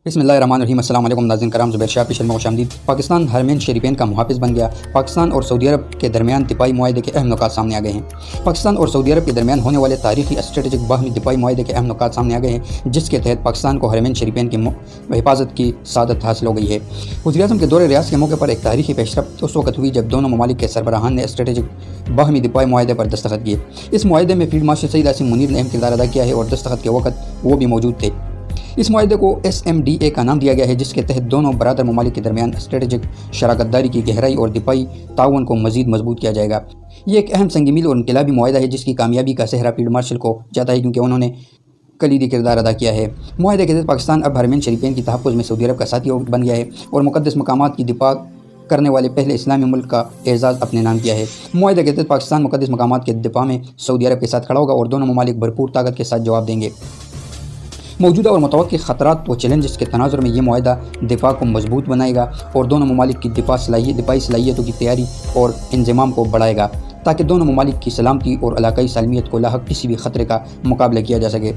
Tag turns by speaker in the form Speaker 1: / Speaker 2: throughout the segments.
Speaker 1: بسم اللہ الرحمن الرحیم۔ السلام علیکم ناظرین کرام، زبیر شاہ پیشل میں خوش آمدید۔ پاکستان حرمین شریفین کا محافظ بن گیا۔ پاکستان اور سعودی عرب کے درمیان دفاعی معاہدے کے اہم نکات سامنے آ گئے ہیں۔ پاکستان اور سعودی عرب کے درمیان ہونے والے تاریخی اسٹریٹجک باہمی دفاعی معاہدے کے اہم نکات سامنے آ گئے ہیں، جس کے تحت پاکستان کو حرمین شریفین کی حفاظت کی سعادت حاصل ہو گئی ہے۔ وزیر اعظم کے دورہ ریاض کے موقع پر ایک تاریخی پیش رفت اس وقت ہوئی جب دونوں ممالک کے سربراہان نے اسٹریٹجک باہمی دفاعی معاہدے پر دستخط کیے۔ اس معاہدے میں فیلڈ مارشل سعید عاصم منیر نے اہم کردار ادا کیا ہے اور دستخط کے وقت وہ بھی موجود تھے۔ اس معاہدے کو SMDA کا نام دیا گیا ہے، جس کے تحت دونوں برادر ممالک کے درمیان اسٹریٹجک شراکت داری کی گہرائی اور دفاعی تعاون کو مزید مضبوط کیا جائے گا۔ یہ ایک اہم سنگ میل اور انقلابی معاہدہ ہے، جس کی کامیابی کا سہرا فیلڈ مارشل کو جاتا ہے، کیونکہ انہوں نے کلیدی کردار ادا کیا ہے۔ معاہدے کے تحت پاکستان اب حرمین شریفین کی تحفظ میں سعودی عرب کا ساتھی بن گیا ہے اور مقدس مقامات کی دفاع کرنے والے پہلے اسلامی ملک کا اعزاز اپنے نام کیا ہے۔ معاہدے کے تحت پاکستان مقدس مقامات کے دفاع میں سعودی عرب کے ساتھ کھڑا ہوگا اور دونوں ممالک بھرپور طاقت کے ساتھ جواب دیں گے۔ موجودہ اور متوقع خطرات و چیلنجز کے تناظر میں یہ معاہدہ دفاع کو مضبوط بنائے گا اور دونوں ممالک کی دفاعی صلاحیتوں کی تیاری اور انضمام کو بڑھائے گا، تاکہ دونوں ممالک کی سلامتی اور علاقائی سالمیت کو لاحق کسی بھی خطرے کا مقابلہ کیا جا سکے۔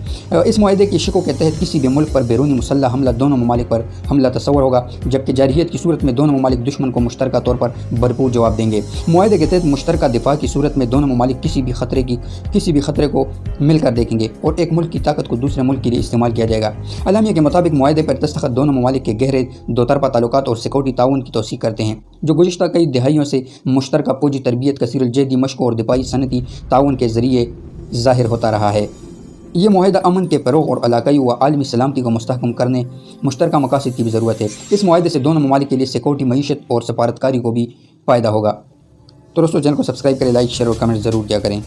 Speaker 1: اس معاہدے کی شقوں کے تحت کسی بھی ملک پر بیرونی مسلح حملہ دونوں ممالک پر حملہ تصور ہوگا، جبکہ جارحیت کی صورت میں دونوں ممالک دشمن کو مشترکہ طور پر بھرپور جواب دیں گے۔ معاہدے کے تحت مشترکہ دفاع کی صورت میں دونوں ممالک کسی بھی خطرے کو مل کر دیکھیں گے اور ایک ملک کی طاقت کو دوسرے ملک کے لیے استعمال کیا جائے گا۔ اعلامیہ کے مطابق معاہدے پر دستخط دونوں ممالک کے گہرے دو طرفہ تعلقات اور سیکورٹی تعاون کی توسیع کرتے ہیں، جو گزشتہ کئی دہائیوں سے مشترکہ فوجی تربیت، کثیر الجہدی مشقوں اور دفاعی صنعتی تعاون کے ذریعے ظاہر ہوتا رہا ہے۔ یہ معاہدہ امن کے فروغ اور علاقائی و عالمی سلامتی کو مستحکم کرنے مشترکہ مقاصد کی بھی ضرورت ہے۔ اس معاہدے سے دونوں ممالک کے لیے سیکورٹی، معیشت اور سفارتکاری کو بھی فائدہ ہوگا۔ تو دوستو، چینل کو سبسکرائب کریں، لائک، شیئر اور کمنٹ ضرور کیا کریں۔